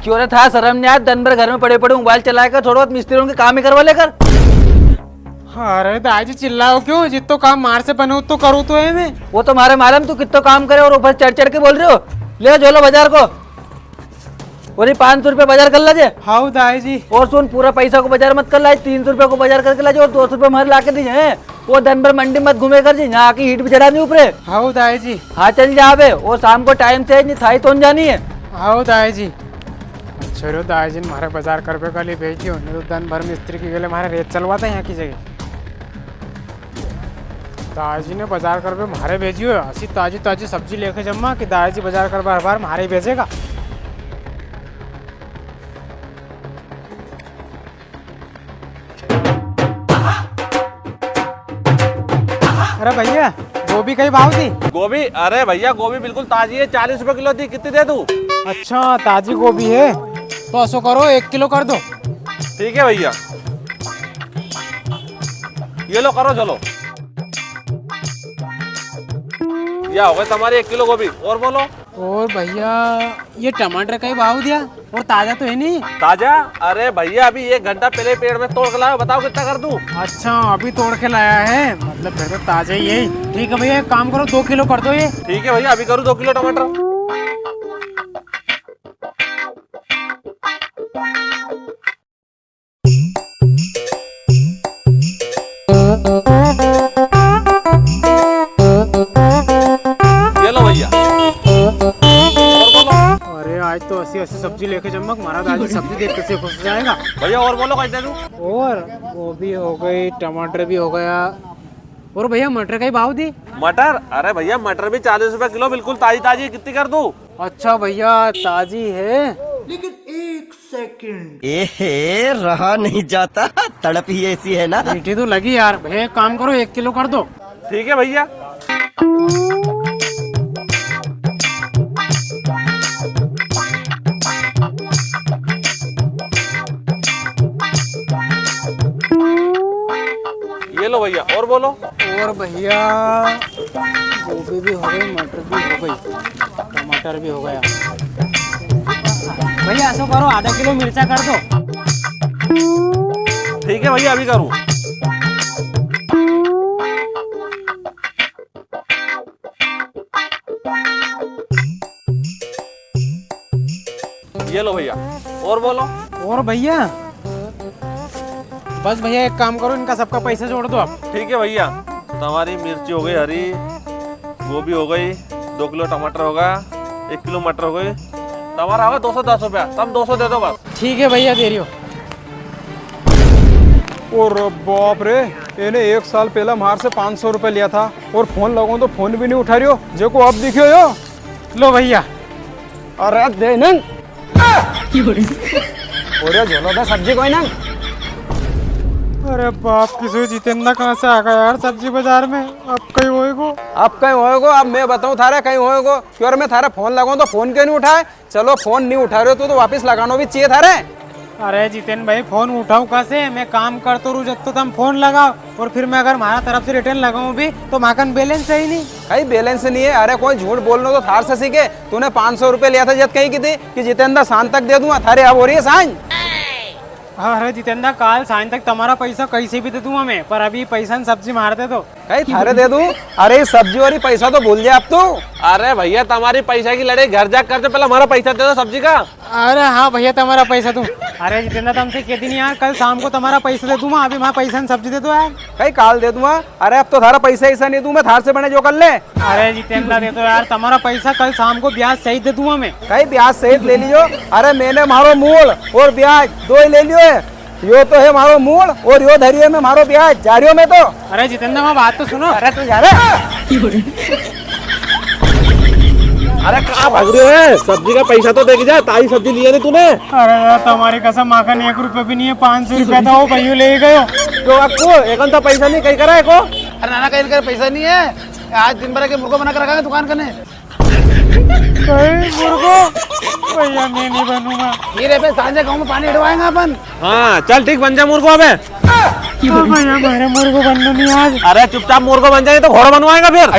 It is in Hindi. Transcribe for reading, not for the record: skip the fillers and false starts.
क्यों रे था शर्म नहीं आया? दिन भर घर में पड़े पड़े मोबाइल चलाएगा, थोड़ा बहुत मिस्त्रियों के काम ही करवा लेकर। अरे दादाजी चिल्लाओ क्यों? जितो काम मार से बनो तो करूँ तो है मैं। वो तो मारे मालूम तू कितना काम करे और ऊपर चढ़ चढ़ के बोल रहे हो। ले जो लो बाजार को, बोली 500 रुपये बाजार कर लाजे। हाँ दादाजी। और सुन, पूरा पैसा को बाजार मत कर ला, 300 रुपये को बाजार करके लाजे और 200 रुपये हमारे ला के दीजिए। वो दिन भर मंडी मत घूमे कर जी, यहाँ की हीट भी चढ़ा नहीं ऊपर। हाँ दादाजी। हाँ चल जा बे, वो शाम को टाइम से नहीं थाई तो जानी है। हाँ दादाजी। अच्छा रो दादाजी ने हमारे बाजार कर पे कल ही भेज दियो, नहीं तो दिन भर मिस्त्री के गले हमारे रेत चलवाता है यहाँ की जगह। दादाजी ने बाजार कर पे मारे भेजी हो, ऐसी ताजी ताजी सब्जी लेके जम्मा कि दादाजी बाजार कर हर बार मारे भेजेगा। अरे भैया गोभी कई भाव थी? गोभी? अरे भैया गोभी बिल्कुल ताजी है, 40 रुपए किलो थी। कितनी दे दूं? अच्छा ताजी गोभी है तो ऐसा करो 1 किलो कर दो। ठीक है भैया, ये लो करो चलो। या हो गए तुम्हारी 1 किलो गोभी। और बोलो। और भैया ये टमाटर का ही भाव दिया, और ताजा तो है नहीं? ताजा? अरे भैया अभी 1 घंटा पहले पेड़ में तोड़ के लाया, बताओ कितना कर दूं? अच्छा अभी तोड़ के लाया है, मतलब फिर तो ताजा ही है। ठीक है भैया एक काम करो 2 किलो कर दो ये। ठीक है भैया, अभी करूँ 2 किलो टमाटर। ये लो भैया। और बोलो। अरे आज तो 80 सब्जी लेके जम्मक महाराज, आज सब्जी देख के खुश हो जाएगा। भैया और बोलो, कैसे दूं? और गोभी हो गई, टमाटर भी हो गया, और भैया मटर का ही भाव दी। मटर? अरे भैया मटर भी 40 रुपए किलो, बिल्कुल ताजी ताजी। कितनी कर दूं? अच्छा भैया ताजी है। लेकिन 1 सेकंड। एहे रहा नहीं जाता, तड़प ही ऐसी है ना। मीठी तो लगी यार। भैया एक काम करो 1 किलो कर दो। ठीक है भैया। ये लो भैया। और बोलो। और भैया गोभी भी हो गई, मटर भी हो गई, टमाटर भी हो गया। भैया ऐसा करो आधा किलो मिर्चा कर दो। ठीक है भैया, अभी करूँ। ये लो भैया। और बोलो। और भैया बस भैया एक काम करो, इनका सबका पैसा जोड़ दो आप। ठीक है भैया, तुम्हारी मिर्ची हो गई हरी, गोभी हो गई, 2 किलो टमाटर होगा, 1 किलो मटर हो गई, तुम्हारा होगा 210 रुपया। तब 200 दे दो बस। ठीक है भैया दे रही हो। और बाप रे, इन्हें 1 साल पहला मार से 500 रुपए लिया था, और फोन लगाऊं तो फोन भी नहीं उठा रही हो। जो को अब दिखियो यो। लो भैया। अरे दे नंग और झोलो था सब्जी कोई नंग। अरे बाप किसी जितेंद्र कहाँ से आ गया यार सब्जी बाजार में। अब कहीं होएगो। अब कहीं होएगो? अब मैं बताऊं थारे कहीं होएगो? क्यों मैं थारे फोन लगाऊं तो फोन क्यों नहीं उठाए? चलो फोन नहीं उठा रहे हो तो वापस लगाना भी चाहिए थारे। अरे जितेंद्र भाई फोन उठाऊं कैसे? मैं काम करता रू जब तो तुम फोन लगाओ, और फिर मैं अगर हमारा तरफ से रिटर्न लगाऊं भी तो माकन बैलेंस है ही नहीं। कहीं बैलेंस नहीं है? अरे कोई झूठ बोलना तो थार से सीखे। तूने 500 रुपए लिया था जब कहीं की थी कि जितेंद्र शाम तक दे दूंगा, थारे अब हो रही है सांझ। अरे जितेंद्र काल सांझ तक तुम्हारा पैसा कैसे भी दे दूंगा मैं, पर अभी पैसा न सब्जी मारते तो कहीं थारे दे दूं। अरे सब्जी वाली पैसा तो भूल जाए अब तू। अरे भैया तुम्हारी पैसा की लड़ाई घर जा करते, पहले हमारा पैसा दे दो सब्जी का। अरे हाँ भैया तुम्हारा पैसा तुम। अरे जितेंद्र तुमसे कहती नहीं यार, कल शाम को तुम्हारा पैसा दे दूंगा, अभी वहाँ पैसा न सब्जी दे दो यार। कहीं काल दे दूंगा। अरे अब तो थारा पैसा ऐसा नहीं दूं मैं, थार से बने जो कर ले। अरे जितेंद्र दे दो यार, तुम्हारा पैसा कल शाम को ब्याज सहित दे दूंगा मैं। कहीं ब्याज सहित ले लियो। अरे मैंने मारो मूल और ब्याज 2 ही ले लियो है। यो तो है मारो मूल और यो धरियो में मारो ब्याज। जा रही हो मैं तो। अरे जितेंद्र मैं बात तो सुनो। अरे तू जा रहा। अरे कहाँ भाग रहे है? सब्जी का पैसा तो देख जा, ताजी सब्जी लिया नहीं तूने। अरे यार तुम्हारी कसम माखन 1 रुपए भी नहीं है, 500 रुपया था वो भैया ले गए। तो आपको एक तो पैसा नहीं कहीं करा है को? अरे नाना कहीं का पैसा नहीं है, आज दिन भर के मुर्गो बना कर रखा है दुकान करने। मुर्गो भैया मैं नहीं बनूंगा। हीरे पे सांझे गाँव में पानी हिड़वाएंगे अपन। हाँ चल ठीक, बन जा मुर्गो। अबे भैया हमारे मुर्गो बनना नहीं आज। अरे चुपचाप मुर्गो बन जाए तो घोड़ा बनवाएगा फिर।